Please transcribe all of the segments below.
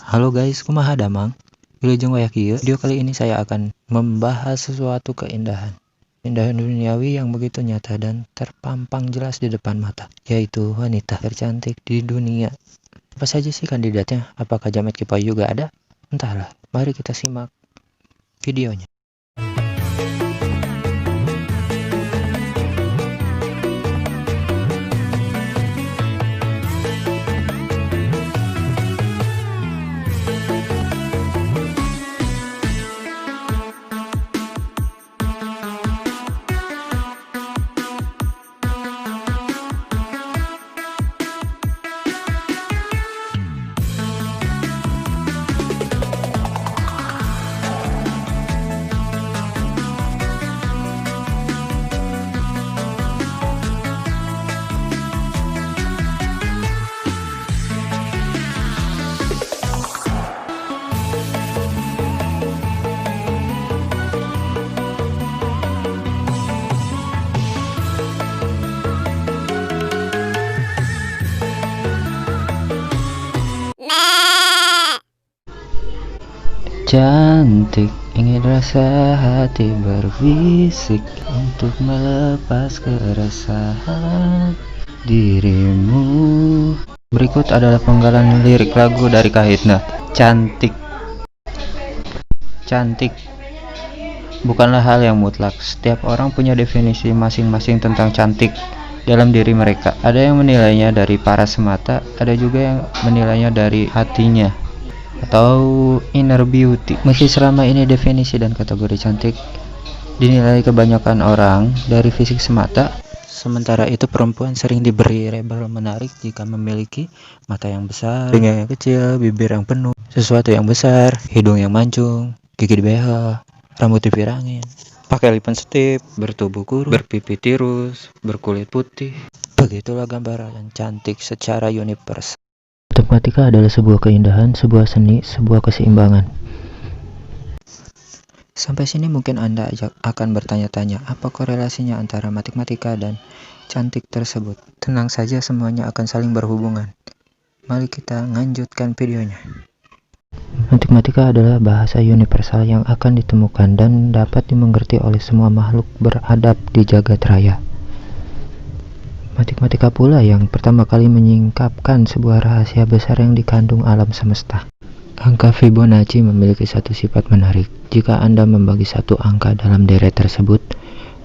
Halo guys, kumaha damang? Wilujeng waya kieu. Video kali ini saya akan membahas sesuatu keindahan. Keindahan duniawi yang begitu nyata dan terpampang jelas di depan mata, yaitu wanita tercantik di dunia. Apa saja sih kandidatnya? Apakah Jamet Kipai juga ada? Entahlah, mari kita simak videonya. Cantik, ingin rasa hati berbisik untuk melepas keresahan dirimu. Berikut adalah penggalan lirik lagu dari Kahitna. Cantik. Cantik bukanlah hal yang mutlak. Setiap orang punya definisi masing-masing tentang cantik dalam diri mereka. Ada yang menilainya dari paras semata, ada juga yang menilainya dari hatinya atau inner beauty. Meski selama ini definisi dan kategori cantik dinilai kebanyakan orang dari fisik semata, sementara itu perempuan sering diberi label menarik jika memiliki mata yang besar, telinga yang kecil, bibir yang penuh, sesuatu yang besar, hidung yang mancung, gigi dibehel, rambut dipirangin, pakai lip stick, bertubuh kurus, berpipi tirus, berkulit putih. Begitulah gambaran cantik secara universal. Matematika adalah sebuah keindahan, sebuah seni, sebuah keseimbangan. Sampai sini mungkin Anda akan bertanya-tanya, apa korelasinya antara matematika dan cantik tersebut? Tenang saja, semuanya akan saling berhubungan. Mari kita lanjutkan videonya. Matematika adalah bahasa universal yang akan ditemukan dan dapat dimengerti oleh semua makhluk beradab di jagat raya. Matematika pula yang pertama kali menyingkapkan sebuah rahasia besar yang dikandung alam semesta. Angka Fibonacci memiliki satu sifat menarik. Jika Anda membagi satu angka dalam deret tersebut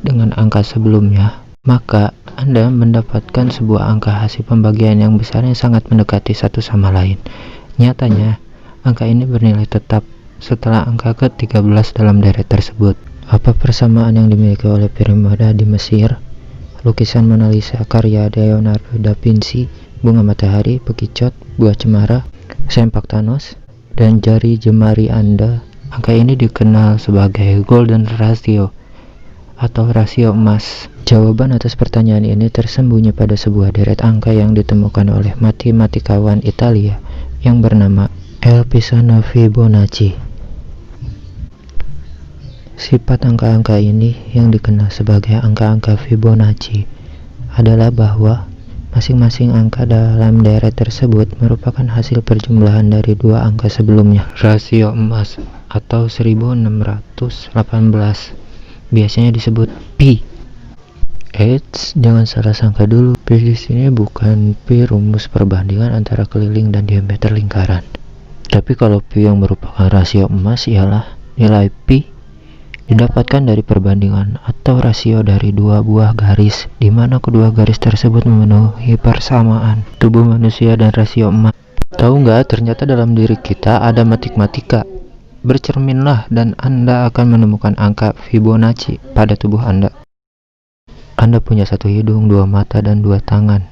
dengan angka sebelumnya, maka Anda mendapatkan sebuah angka hasil pembagian yang besarnya sangat mendekati satu sama lain. Nyatanya, angka ini bernilai tetap setelah angka ke-13 dalam deret tersebut. Apa persamaan yang dimiliki oleh piramida di Mesir, lukisan Mona Lisa karya Leonardo da Vinci, bunga matahari, bekicot, buah cemara, sempak Thanos, dan jari jemari Anda? Angka ini dikenal sebagai golden ratio atau rasio emas. Jawaban atas pertanyaan ini tersembunyi pada sebuah deret angka yang ditemukan oleh matematikawan Italia yang bernama El Pisano Fibonacci. Sifat angka-angka ini yang dikenal sebagai angka-angka Fibonacci adalah bahwa masing-masing angka dalam deret tersebut merupakan hasil perjumlahan dari dua angka sebelumnya. Rasio emas atau 1618 biasanya disebut pi. Eits, jangan salah sangka dulu. Pi di sini bukan pi rumus perbandingan antara keliling dan diameter lingkaran. Tapi kalau pi yang merupakan rasio emas ialah nilai pi didapatkan dari perbandingan atau rasio dari dua buah garis, di mana kedua garis tersebut memenuhi persamaan tubuh manusia dan rasio emas. Tahu nggak, ternyata dalam diri kita ada matematika. Bercerminlah dan Anda akan menemukan angka Fibonacci pada tubuh Anda. Anda punya satu hidung, dua mata, dan dua tangan,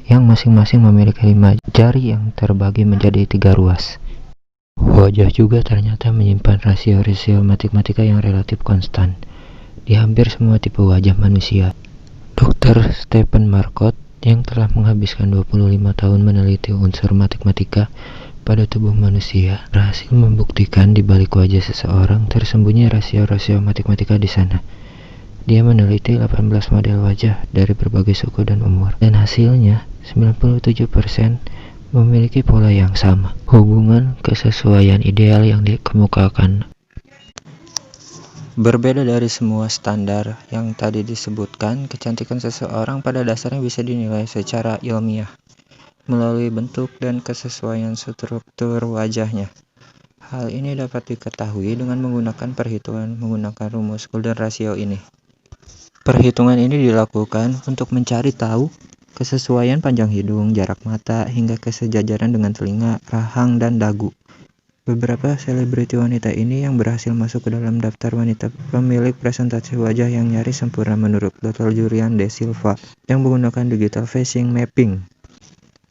yang masing-masing memiliki 5 jari yang terbagi menjadi 3 ruas. Wajah juga ternyata menyimpan rasio-rasio matematika yang relatif konstan di hampir semua tipe wajah manusia. Dr. Stephen Marcot yang telah menghabiskan 25 tahun meneliti unsur matematika pada tubuh manusia berhasil membuktikan di balik wajah seseorang tersembunyi rasio-rasio matematika di sana. Dia meneliti 18 model wajah dari berbagai suku dan umur, dan hasilnya 97% memiliki pola yang sama, hubungan kesesuaian ideal yang dikemukakan. Berbeda dari semua standar yang tadi disebutkan, kecantikan seseorang pada dasarnya bisa dinilai secara ilmiah melalui bentuk dan kesesuaian struktur wajahnya. Hal ini dapat diketahui dengan menggunakan perhitungan menggunakan rumus Golden Ratio ini. Perhitungan ini dilakukan untuk mencari tahu kesesuaian panjang hidung, jarak mata, hingga kesejajaran dengan telinga, rahang, dan dagu. Beberapa selebriti wanita ini yang berhasil masuk ke dalam daftar wanita pemilik presentasi wajah yang nyaris sempurna menurut Dr. Julian De Silva yang menggunakan digital facing mapping.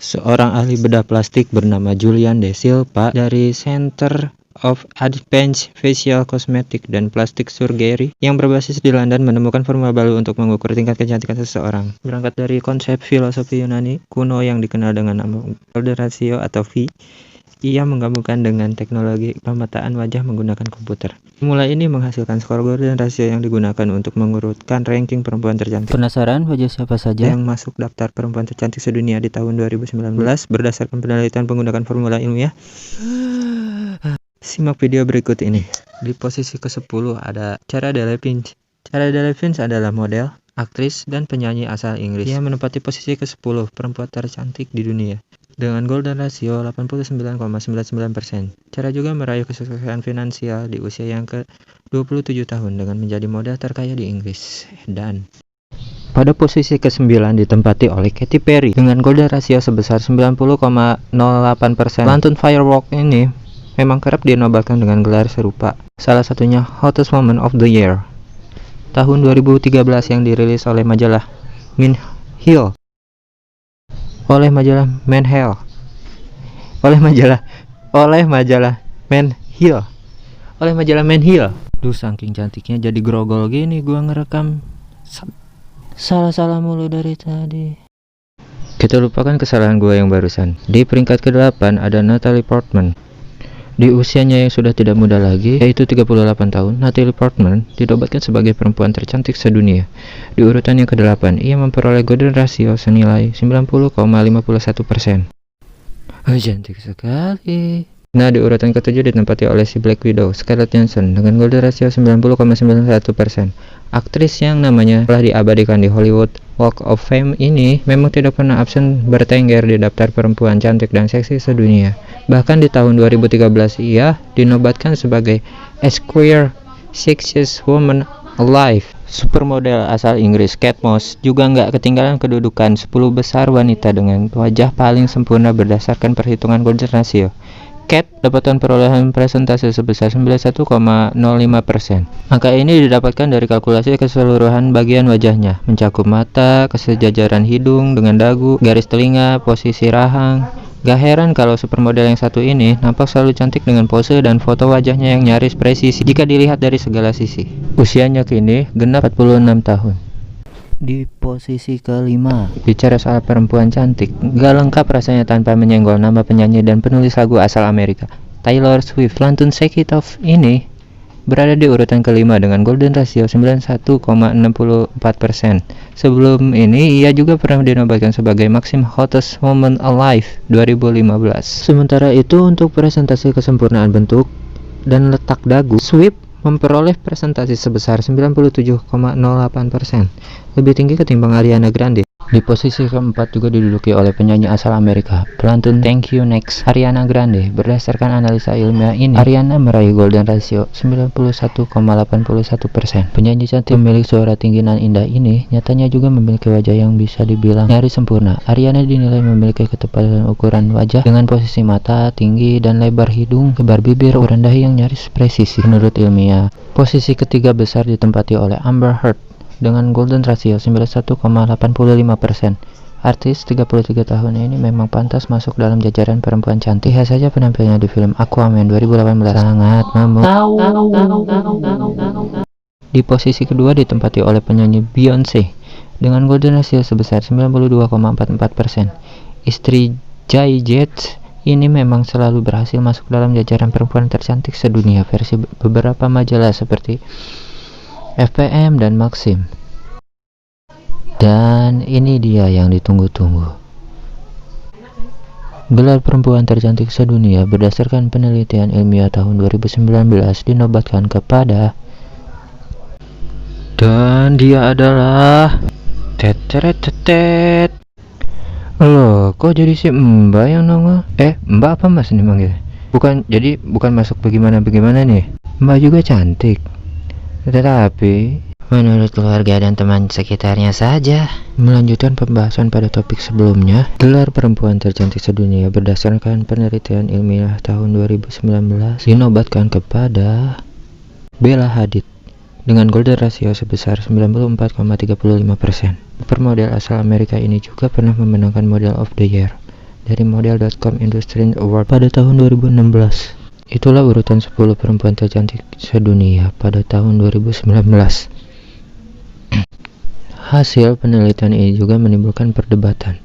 Seorang ahli bedah plastik bernama Julian De Silva dari Center of Advanced Facial Cosmetic dan Plastic Surgery yang berbasis di London menemukan formula baru untuk mengukur tingkat kecantikan seseorang. Berangkat dari konsep filosofi Yunani kuno yang dikenal dengan nama Golden Ratio atau V, ia menggabungkan dengan teknologi pemetaan wajah menggunakan komputer. Formula ini menghasilkan skor Golden Ratio yang digunakan untuk mengurutkan ranking perempuan tercantik. Penasaran wajah siapa saja yang masuk daftar perempuan tercantik sedunia di tahun 2019 berdasarkan penelitian menggunakan formula ilmiah? Simak video berikut ini. Di posisi ke-10 ada Cara Delevingne. Cara Delevingne adalah model, aktris, dan penyanyi asal Inggris. Ia menempati posisi ke-10 perempuan tercantik di dunia dengan Golden Ratio 89,99%. Cara juga meraih kesuksesan finansial di usia yang ke-27 tahun dengan menjadi model terkaya di Inggris. Dan pada posisi ke-9 ditempati oleh Katy Perry dengan Golden Ratio sebesar 90,08%. Pantun Firework ini memang kerap dinobatkan dengan gelar serupa, salah satunya Hottest Woman of the Year tahun 2013 yang dirilis oleh majalah Men Health. Oleh majalah Men Health. Duh, saking cantiknya jadi grogol gini gua ngerekam. Salah mulu dari tadi. Kita lupakan kesalahan gua yang barusan. Di peringkat ke-8 ada Natalie Portman. Di usianya yang sudah tidak muda lagi, yaitu 38 tahun, Natalie Portman dinobatkan sebagai perempuan tercantik sedunia. Di urutan yang ke-8, ia memperoleh Golden Ratio senilai 90,51%. Cantik sekali. Nah, di urutan ke-7 ditempati oleh si Black Widow, Scarlett Johansson, dengan Golden Ratio 90,91%. Aktris yang namanya telah diabadikan di Hollywood Walk of Fame ini memang tidak pernah absen bertengger di daftar perempuan cantik dan seksi sedunia. Bahkan di tahun 2013 ia dinobatkan sebagai Esquire Sexiest Woman Alive. Supermodel asal Inggris Kate Moss juga nggak ketinggalan kedudukan 10 besar wanita dengan wajah paling sempurna berdasarkan perhitungan Golden Ratio. Kate dapatkan perolehan presentase sebesar 91,05%. Angka ini didapatkan dari kalkulasi keseluruhan bagian wajahnya, mencakup mata, kesejajaran hidung dengan dagu, garis telinga, posisi rahang. Gak heran kalau supermodel yang satu ini nampak selalu cantik dengan pose dan foto wajahnya yang nyaris presisi jika dilihat dari segala sisi. Usianya kini genap 46 tahun. Di posisi ke-5, bicara soal perempuan cantik, gak lengkap rasanya tanpa menyenggol nama penyanyi dan penulis lagu asal Amerika, Taylor Swift. Pantun Shake It Off ini berada di urutan ke-5 dengan Golden Ratio 91,64%. Sebelum ini, ia juga pernah dinobatkan sebagai Maxim Hottest Woman Alive 2015. Sementara itu, untuk presentasi kesempurnaan bentuk dan letak dagu, Swift memperoleh presentasi sebesar 97,08%, lebih tinggi ketimbang Ariana Grande. Di posisi keempat juga diduduki oleh penyanyi asal Amerika, pelantun Thank You Next, Ariana Grande. Berdasarkan analisa ilmiah ini, Ariana meraih Golden Ratio 91,81%. Penyanyi cantik memiliki suara tinggi dan indah ini nyatanya juga memiliki wajah yang bisa dibilang nyaris sempurna. Ariana dinilai memiliki ketepatan ukuran wajah dengan posisi mata tinggi dan lebar hidung, lebar bibir, ukuran dahi yang nyaris presisi. Menurut ilmiah, posisi ketiga besar ditempati oleh Amber Heard dengan Golden Ratio 91,85%. Artis 33 tahun ini memang pantas masuk dalam jajaran perempuan cantik. Lihat saja penampilannya di film Aquaman 2018, sangat memukau. Di posisi kedua ditempati oleh penyanyi Beyonce dengan Golden Ratio sebesar 92,44%. Istri Jay-Z ini memang selalu berhasil masuk dalam jajaran perempuan tercantik sedunia versi beberapa majalah seperti FPM dan Maxim. Dan ini dia yang ditunggu-tunggu. Gelar perempuan tercantik sedunia berdasarkan penelitian ilmiah tahun 2019 dinobatkan kepada, dan dia adalah tetet. Loh, kok jadi si Mbak yang nongol? Mbak apa Mas nih manggil? Bukan masuk bagaimana nih. Mbak juga cantik. Tetapi menurut keluarga dan teman sekitarnya saja. Melanjutkan pembahasan pada topik sebelumnya, gelar perempuan tercantik sedunia berdasarkan penelitian ilmiah tahun 2019 dinobatkan kepada Bella Hadid dengan golden ratio sebesar 94,35%. Supermodel asal Amerika ini juga pernah memenangkan Model of the Year dari Model.com Industry Award pada tahun 2016. Itulah urutan 10 perempuan tercantik sedunia pada tahun 2019. Hasil penelitian ini juga menimbulkan perdebatan.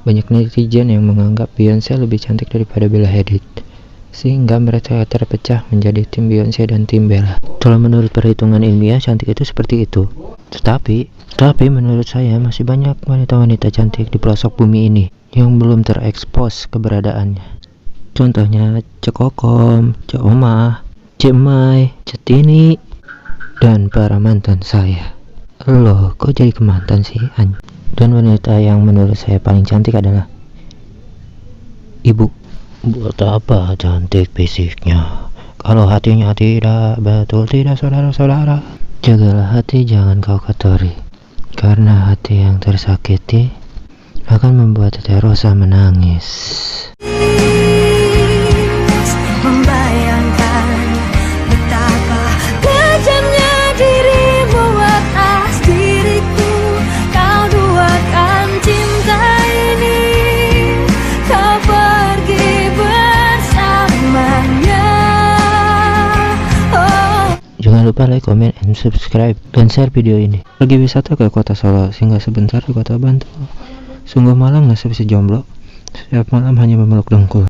Banyak netizen yang menganggap Beyonce lebih cantik daripada Bella Hadid, sehingga mereka terpecah menjadi tim Beyonce dan tim Bella. Kalau menurut perhitungan ilmiah, cantik itu seperti itu. Tetapi menurut saya masih banyak wanita-wanita cantik di pelosok bumi ini yang belum terekspos keberadaannya. Contohnya Cek Kokom, Cek Omah, Cek Mai, Cek Tini, dan para mantan saya. Loh, kok jadi ke mantan sih? Dan wanita yang menurut saya paling cantik adalah ibu. Buat apa cantik fisiknya kalau hatinya tidak? Betul tidak, saudara-saudara? Jagalah hati, jangan kau kotori, karena hati yang tersakiti akan membuat Tete Rosa menangis. Membayangkan betapa kejamnya dirimu atas diriku. Kau duakan cinta ini, kau pergi bersamanya. Jangan lupa like, comment, and subscribe, dan share video ini. Pergi wisata ke kota Solo, singgah sebentar di kota Bantul. Sungguh malang nasib si jomblo, setiap malam hanya memeluk dengkul.